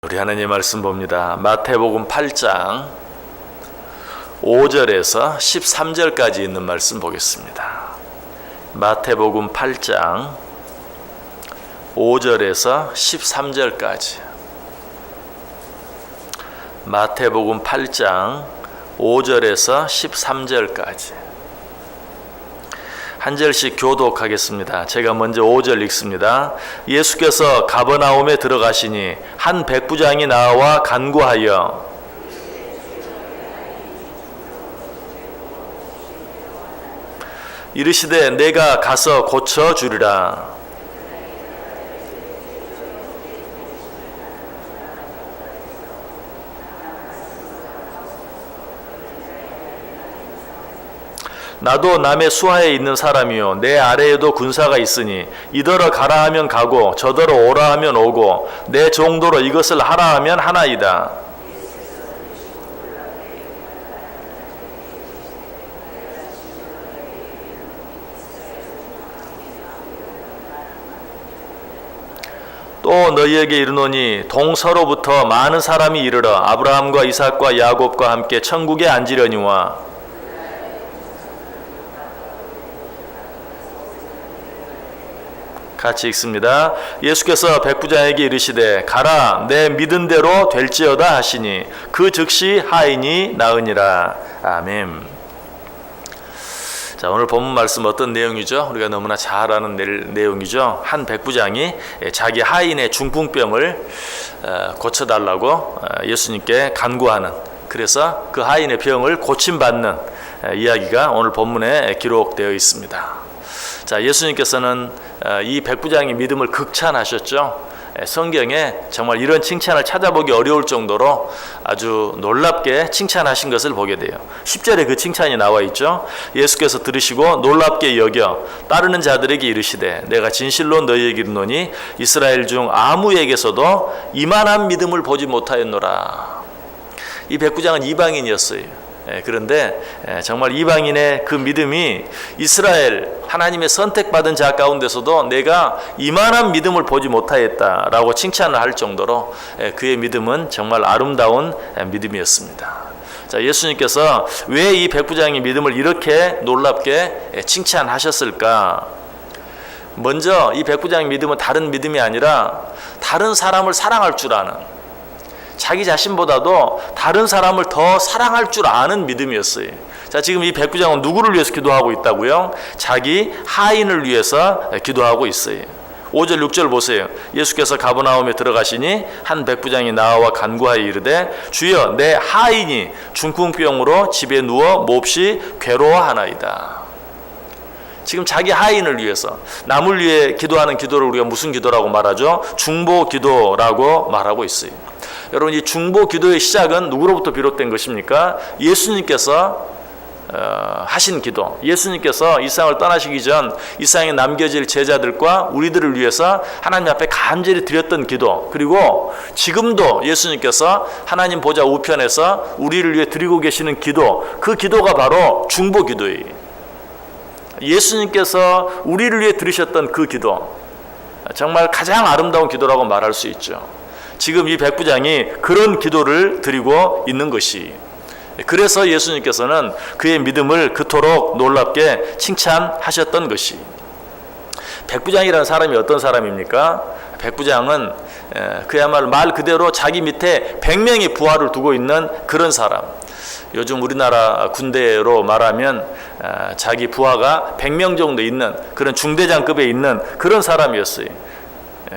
우리 하나님 말씀 봅니다. 마태복음 8장 5절에서 13절까지 있는 말씀 보겠습니다. 마태복음 8장 5절에서 13절까지. 마태복음 8장 5절에서 13절까지. 한 절씩 교독하겠습니다. 제가 먼저 5절 읽습니다. 예수께서 가버나움에 들어가시니 한 백부장이 나와 간구하여 이르시되 내가 가서 고쳐주리라. 나도 남의 수하에 있는 사람이요 내 아래에도 군사가 있으니 이더러 가라 하면 가고 저더러 오라 하면 오고 내 정도로 이것을 하라 하면 하나이다. 또 너희에게 이르노니 동서로부터 많은 사람이 이르러 아브라함과 이삭과 야곱과 함께 천국에 앉으려니와 같이 읽습니다. 예수께서 백부장에게 이르시되 가라 내 믿은 대로 될지어다 하시니 그 즉시 하인이 나으니라. 아멘. 자, 오늘 본문 말씀 어떤 내용이죠? 우리가 너무나 잘 아는 내용이죠. 한 백부장이 자기 하인의 중풍병을 고쳐달라고 예수님께 간구하는, 그래서 그 하인의 병을 고침받는 이야기가 오늘 본문에 기록되어 있습니다. 자, 예수님께서는 이 백부장의 믿음을 극찬하셨죠. 성경에 정말 이런 칭찬을 찾아보기 어려울 정도로 아주 놀랍게 칭찬하신 것을 보게 돼요. 10절에 그 칭찬이 나와 있죠. 예수께서 들으시고 놀랍게 여겨 따르는 자들에게 이르시되 내가 진실로 너희에게 이르노니 이스라엘 중 아무에게서도 이만한 믿음을 보지 못하였노라. 이 백부장은 이방인이었어요. 그런데 정말 이방인의 그 믿음이 이스라엘 하나님의 선택받은 자 가운데서도 내가 이만한 믿음을 보지 못하였다라고 칭찬을 할 정도로 그의 믿음은 정말 아름다운 믿음이었습니다. 자, 예수님께서 왜 이 백부장의 믿음을 이렇게 놀랍게 칭찬하셨을까? 먼저 이 백부장의 믿음은 다른 믿음이 아니라 다른 사람을 사랑할 줄 아는, 자기 자신보다도 다른 사람을 더 사랑할 줄 아는 믿음이었어요. 자, 지금 이 백부장은 누구를 위해서 기도하고 있다고요? 자기 하인을 위해서 기도하고 있어요. 5절 6절 보세요. 예수께서 가버나움에 들어가시니 한 백부장이 나와 간구하여 이르되 주여 내 하인이 중풍병으로 집에 누워 몹시 괴로워하나이다. 지금 자기 하인을 위해서, 남을 위해 기도하는 기도를 우리가 무슨 기도라고 말하죠? 중보 기도라고 말하고 있어요. 여러분, 이 중보 기도의 시작은 누구로부터 비롯된 것입니까? 예수님께서 하신 기도. 예수님께서 이 세상을 떠나시기 전 이 세상에 남겨질 제자들과 우리들을 위해서 하나님 앞에 간절히 드렸던 기도, 그리고 지금도 예수님께서 하나님 보좌 우편에서 우리를 위해 드리고 계시는 기도, 그 기도가 바로 중보 기도예요. 예수님께서 우리를 위해 들으셨던 그 기도, 정말 가장 아름다운 기도라고 말할 수 있죠. 지금 이 백부장이 그런 기도를 드리고 있는 것이, 그래서 예수님께서는 그의 믿음을 그토록 놀랍게 칭찬하셨던 것이. 백부장이라는 사람이 어떤 사람입니까? 백부장은 그야말로 말 그대로 자기 밑에 100명의 부하를 두고 있는 그런 사람. 요즘 우리나라 군대로 말하면 자기 부하가 100명 정도 있는 그런 중대장급에 있는 그런 사람이었어요.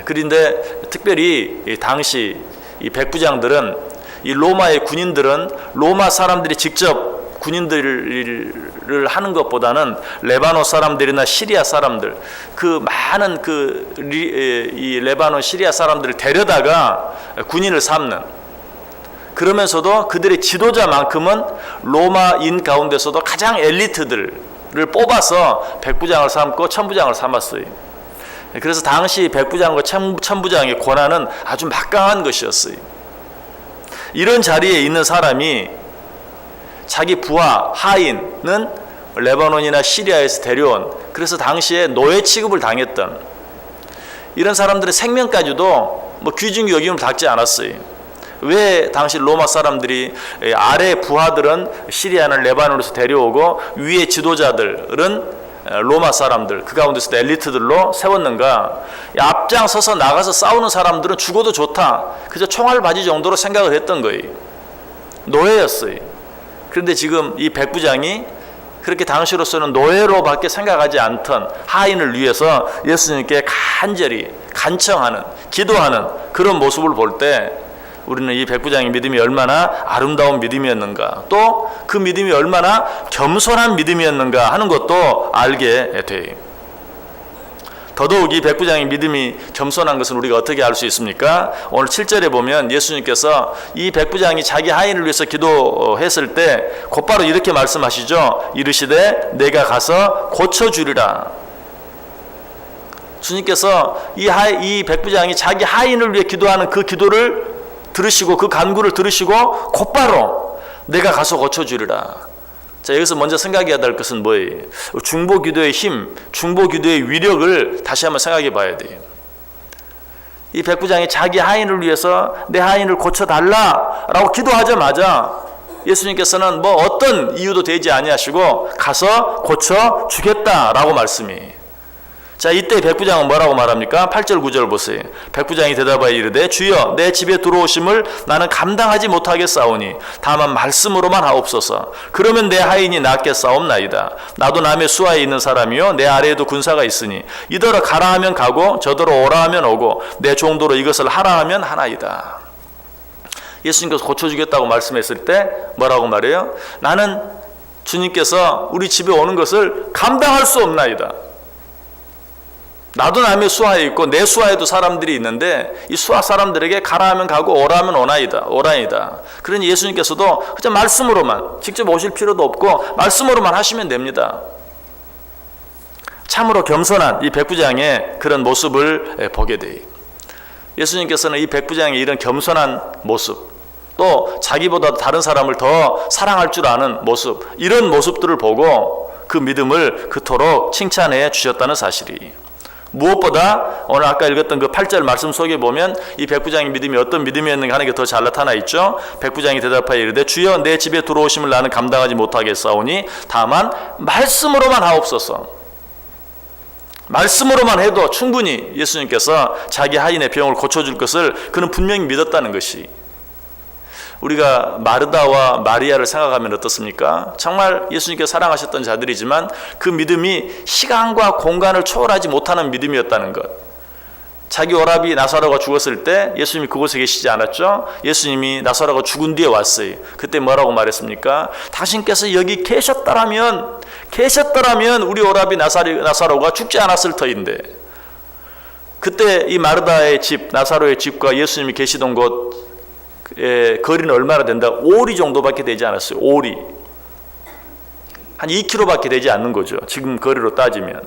그런데 특별히 당시 이 백부장들은, 이 로마의 군인들은 로마 사람들이 직접 군인들을 하는 것보다는 레바논 사람들이나 시리아 사람들, 그 많은 이 레바논 시리아 사람들을 데려다가 군인을 삼는, 그러면서도 그들의 지도자만큼은 로마인 가운데서도 가장 엘리트들을 뽑아서 백부장을 삼고 천부장을 삼았어요. 그래서 당시 백부장과 천부장의 권한은 아주 막강한 것이었어요. 이런 자리에 있는 사람이 자기 부하, 하인은 레바논이나 시리아에서 데려온, 그래서 당시에 노예 취급을 당했던 이런 사람들의 생명까지도 귀중히 여김을 닫지 않았어요. 왜 당시 로마 사람들이 아래 부하들은 시리아를 레바논에서 데려오고 위에 지도자들은 로마 사람들, 그 가운데서 엘리트들로 세웠는가? 앞장서서 나가서 싸우는 사람들은 죽어도 좋다, 그저 총알 바지 정도로 생각을 했던 거예요. 노예였어요. 그런데 지금 이 백부장이 그렇게 당시로서는 노예로밖에 생각하지 않던 하인을 위해서 예수님께 간절히 간청하는, 기도하는 그런 모습을 볼 때 우리는 이 백부장의 믿음이 얼마나 아름다운 믿음이었는가, 또 그 믿음이 얼마나 겸손한 믿음이었는가 하는 것도 알게 돼요. 더더욱 이 백부장의 믿음이 겸손한 것은 우리가 어떻게 알 수 있습니까? 오늘 7절에 보면 예수님께서 이 백부장이 자기 하인을 위해서 기도했을 때 곧바로 이렇게 말씀하시죠. 이르시되 내가 가서 고쳐주리라. 주님께서 이 백부장이 자기 하인을 위해 기도하는 그 기도를 들으시고, 그 간구를 들으시고 곧바로 내가 가서 고쳐주리라. 자, 여기서 먼저 생각해야 될 것은 뭐예요? 중보기도의 힘, 중보기도의 위력을 다시 한번 생각해 봐야 돼요. 이 백부장이 자기 하인을 위해서 내 하인을 고쳐달라라고 기도하자마자 예수님께서는 뭐 어떤 이유도 되지 아니하시고 가서 고쳐주겠다라고 말씀이. 자, 이때 백부장은 뭐라고 말합니까? 8절 9절 보세요. 백부장이 대답하여 이르되 주여 내 집에 들어오심을 나는 감당하지 못하겠사오니 다만 말씀으로만 하옵소서. 그러면 내 하인이 낫겠사옵나이다. 나도 남의 수하에 있는 사람이요 내 아래에도 군사가 있으니 이더러 가라 하면 가고 저더러 오라 하면 오고 내 종도로 이것을 하라 하면 하나이다. 예수님께서 고쳐주겠다고 말씀했을 때 뭐라고 말해요? 나는 주님께서 우리 집에 오는 것을 감당할 수 없나이다. 나도 남의 수하에 있고 내 수하에도 사람들이 있는데 이 수하 사람들에게 가라 하면 가고 오라 하면 오라이다. 그러니 예수님께서도 그냥 말씀으로만, 직접 오실 필요도 없고 말씀으로만 하시면 됩니다. 참으로 겸손한 이 백부장의 그런 모습을 보게 돼요. 예수님께서는 이 백부장의 이런 겸손한 모습, 또 자기보다 다른 사람을 더 사랑할 줄 아는 모습, 이런 모습들을 보고 그 믿음을 그토록 칭찬해 주셨다는 사실이. 무엇보다 오늘 아까 읽었던 그 8절 말씀 속에 보면 이 백부장의 믿음이 어떤 믿음이었는가 하는 게 더 잘 나타나 있죠. 백부장이 대답하여 이르되 주여 내 집에 들어오심을 나는 감당하지 못하겠사오니 다만 말씀으로만 하옵소서. 말씀으로만 해도 충분히 예수님께서 자기 하인의 병을 고쳐줄 것을 그는 분명히 믿었다는 것이. 우리가 마르다와 마리아를 생각하면 어떻습니까? 정말 예수님께서 사랑하셨던 자들이지만 그 믿음이 시간과 공간을 초월하지 못하는 믿음이었다는 것. 자기 오라비 나사로가 죽었을 때 예수님이 그곳에 계시지 않았죠? 예수님이 나사로가 죽은 뒤에 왔어요. 그때 뭐라고 말했습니까? 당신께서 여기 계셨더라면 우리 오라비 나사로가 죽지 않았을 터인데. 그때 이 마르다의 집, 나사로의 집과 예수님이 계시던 곳 거리는 얼마나 된다? 오리 정도밖에 되지 않았어요. 오리. 한 2km밖에 되지 않는 거죠. 지금 거리로 따지면.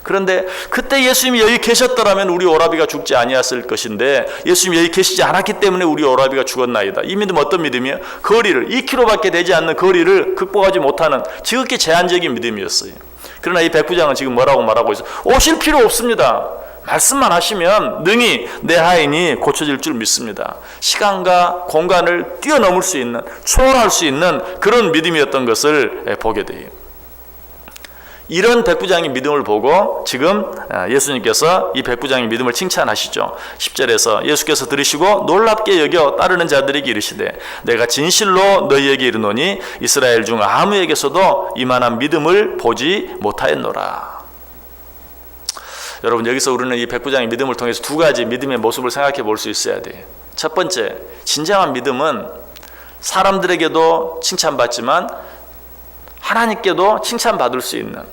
그런데 그때 예수님이 여기 계셨더라면 우리 오라비가 죽지 아니었을 것인데 예수님이 여기 계시지 않았기 때문에 우리 오라비가 죽었나이다. 이 믿음 어떤 믿음이에요? 거리를, 2km밖에 되지 않는 거리를 극복하지 못하는 지극히 제한적인 믿음이었어요. 그러나 이 백부장은 지금 뭐라고 말하고 있어요? 오실 필요 없습니다. 말씀만 하시면 능히 내 하인이 고쳐질 줄 믿습니다. 시간과 공간을 뛰어넘을 수 있는, 초월할 수 있는 그런 믿음이었던 것을 보게 돼요. 이런 백부장의 믿음을 보고 지금 예수님께서 이 백부장의 믿음을 칭찬하시죠. 10절에서 예수께서 들으시고 놀랍게 여겨 따르는 자들에게 이르시되 내가 진실로 너희에게 이르노니 이스라엘 중 아무에게서도 이만한 믿음을 보지 못하였노라. 여러분, 여기서 우리는 이 백부장의 믿음을 통해서 두 가지 믿음의 모습을 생각해 볼 수 있어야 돼요. 첫 번째, 진정한 믿음은 사람들에게도 칭찬받지만 하나님께도 칭찬받을 수 있는,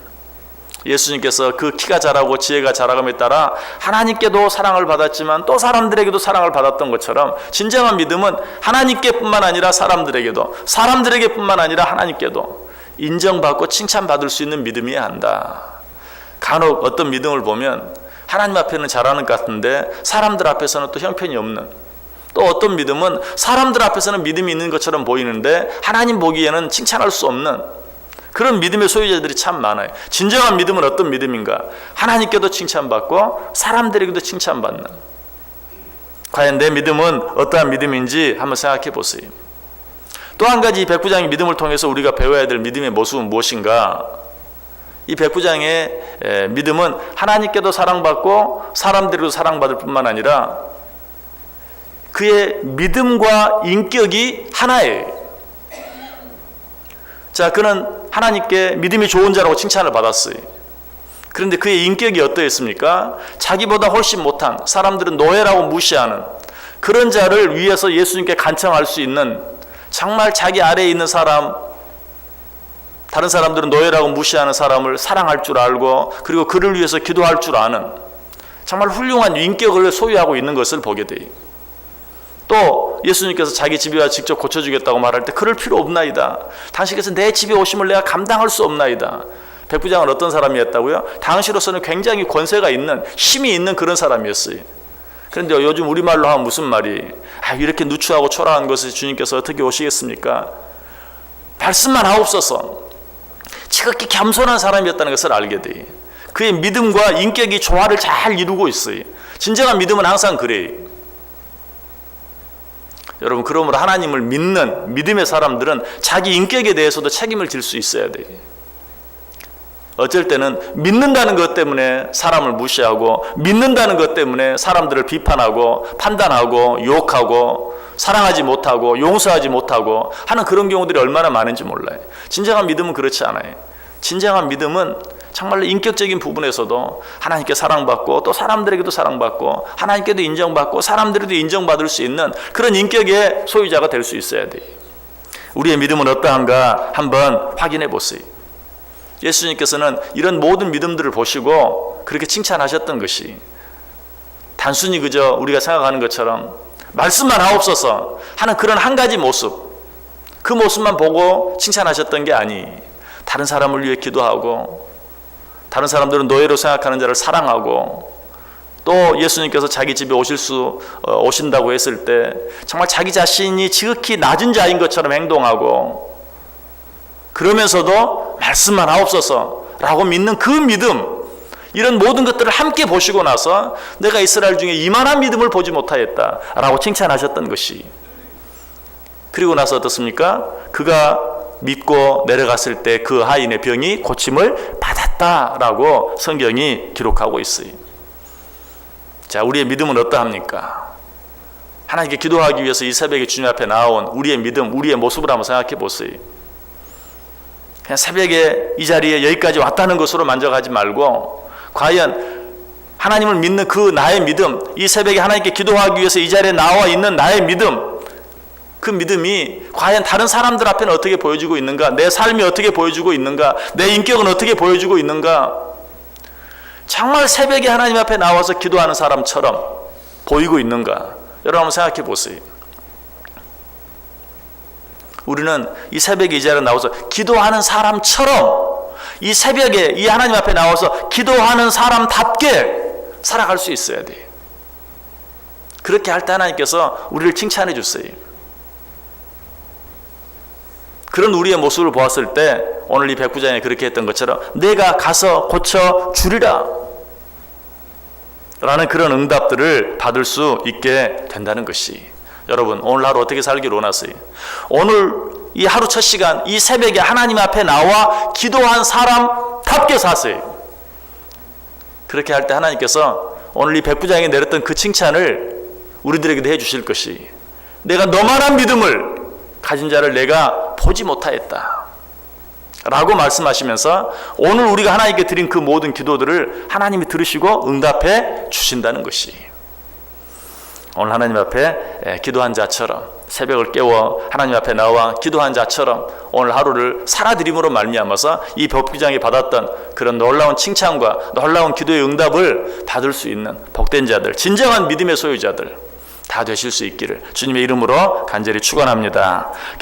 예수님께서 그 키가 자라고 지혜가 자라감에 따라 하나님께도 사랑을 받았지만 또 사람들에게도 사랑을 받았던 것처럼 진정한 믿음은 하나님께뿐만 아니라 사람들에게도, 사람들에게뿐만 아니라 하나님께도 인정받고 칭찬받을 수 있는 믿음이어야 한다. 간혹 어떤 믿음을 보면 하나님 앞에는 잘하는 것 같은데 사람들 앞에서는 또 형편이 없는, 또 어떤 믿음은 사람들 앞에서는 믿음이 있는 것처럼 보이는데 하나님 보기에는 칭찬할 수 없는 그런 믿음의 소유자들이 참 많아요. 진정한 믿음은 어떤 믿음인가? 하나님께도 칭찬받고 사람들에게도 칭찬받는. 과연 내 믿음은 어떠한 믿음인지 한번 생각해 보세요. 또 한 가지 백부장의 믿음을 통해서 우리가 배워야 될 믿음의 모습은 무엇인가? 이 백부장의 믿음은 하나님께도 사랑받고 사람들에게도 사랑받을 뿐만 아니라 그의 믿음과 인격이 하나예요. 자, 그는 하나님께 믿음이 좋은 자라고 칭찬을 받았어요. 그런데 그의 인격이 어떠했습니까? 자기보다 훨씬 못한, 사람들은 노예라고 무시하는 그런 자를 위해서 예수님께 간청할 수 있는, 정말 자기 아래에 있는 사람, 다른 사람들은 노예라고 무시하는 사람을 사랑할 줄 알고 그리고 그를 위해서 기도할 줄 아는 정말 훌륭한 인격을 소유하고 있는 것을 보게 돼요. 또 예수님께서 자기 집에 와 직접 고쳐주겠다고 말할 때 그럴 필요 없나이다. 당신께서 내 집에 오심을 내가 감당할 수 없나이다. 백부장은 어떤 사람이었다고요? 당시로서는 굉장히 권세가 있는, 힘이 있는 그런 사람이었어요. 그런데 요즘 우리말로 하면 무슨 말이, 이렇게 누추하고 초라한 것을 주님께서 어떻게 오시겠습니까? 말씀만 하옵소서. 지극히 겸손한 사람이었다는 것을 알게 돼요. 그의 믿음과 인격이 조화를 잘 이루고 있어요. 진정한 믿음은 항상 그래요. 여러분, 그러므로 하나님을 믿는 믿음의 사람들은 자기 인격에 대해서도 책임을 질 수 있어야 돼요. 어쩔 때는 믿는다는 것 때문에 사람을 무시하고, 믿는다는 것 때문에 사람들을 비판하고 판단하고 욕하고 사랑하지 못하고 용서하지 못하고 하는 그런 경우들이 얼마나 많은지 몰라요. 진정한 믿음은 그렇지 않아요. 진정한 믿음은 정말로 인격적인 부분에서도 하나님께 사랑받고 또 사람들에게도 사랑받고 하나님께도 인정받고 사람들에게도 인정받을 수 있는 그런 인격의 소유자가 될 수 있어야 돼요. 우리의 믿음은 어떠한가 한번 확인해 보세요. 예수님께서는 이런 모든 믿음들을 보시고 그렇게 칭찬하셨던 것이 단순히 그저 우리가 생각하는 것처럼 말씀만 하옵소서 하는 그런 한 가지 모습, 그 모습만 보고 칭찬하셨던 게 아니, 다른 사람을 위해 기도하고 다른 사람들은 노예로 생각하는 자를 사랑하고 또 예수님께서 자기 집에 오신다고 했을 때 정말 자기 자신이 지극히 낮은 자인 것처럼 행동하고 그러면서도 말씀만 하옵소서라고 믿는 그 믿음, 이런 모든 것들을 함께 보시고 나서 내가 이스라엘 중에 이만한 믿음을 보지 못하였다라고 칭찬하셨던 것이, 그리고 나서 어떻습니까? 그가 믿고 내려갔을 때 그 하인의 병이 고침을 받았다라고 성경이 기록하고 있어요. 자, 우리의 믿음은 어떠합니까? 하나님께 기도하기 위해서 이 새벽에 주님 앞에 나온 우리의 믿음, 우리의 모습을 한번 생각해 보세요. 그냥 새벽에 이 자리에 여기까지 왔다는 것으로 만족하지 말고 과연 하나님을 믿는 그 나의 믿음, 이 새벽에 하나님께 기도하기 위해서 이 자리에 나와 있는 나의 믿음, 그 믿음이 과연 다른 사람들 앞에는 어떻게 보여주고 있는가, 내 삶이 어떻게 보여주고 있는가, 내 인격은 어떻게 보여주고 있는가, 정말 새벽에 하나님 앞에 나와서 기도하는 사람처럼 보이고 있는가, 여러분 한번 생각해 보세요. 우리는 이 새벽에 이 자리에 나와서 기도하는 사람처럼 이 새벽에 이 하나님 앞에 나와서 기도하는 사람답게 살아갈 수 있어야 돼요. 그렇게 할 때 하나님께서 우리를 칭찬해 주세요. 그런 우리의 모습을 보았을 때 오늘 이 백부장이 그렇게 했던 것처럼 내가 가서 고쳐 주리라 라는 그런 응답들을 받을 수 있게 된다는 것이, 여러분 오늘 하루 어떻게 살기를 원하세요? 오늘 이 하루 첫 시간 이 새벽에 하나님 앞에 나와 기도한 사람답게 사세요. 그렇게 할 때 하나님께서 오늘 이 백부장이 내렸던 그 칭찬을 우리들에게도 해주실 것이, 내가 너만한 믿음을 가진 자를 내가 보지 못하였다 라고 말씀하시면서 오늘 우리가 하나님께 드린 그 모든 기도들을 하나님이 들으시고 응답해 주신다는 것이, 오늘 하나님 앞에 기도한 자처럼 새벽을 깨워 하나님 앞에 나와 기도한 자처럼 오늘 하루를 살아드림으로 말미암아서 이 백부장이 받았던 그런 놀라운 칭찬과 놀라운 기도의 응답을 받을 수 있는 복된 자들, 진정한 믿음의 소유자들 다 되실 수 있기를 주님의 이름으로 간절히 축원합니다.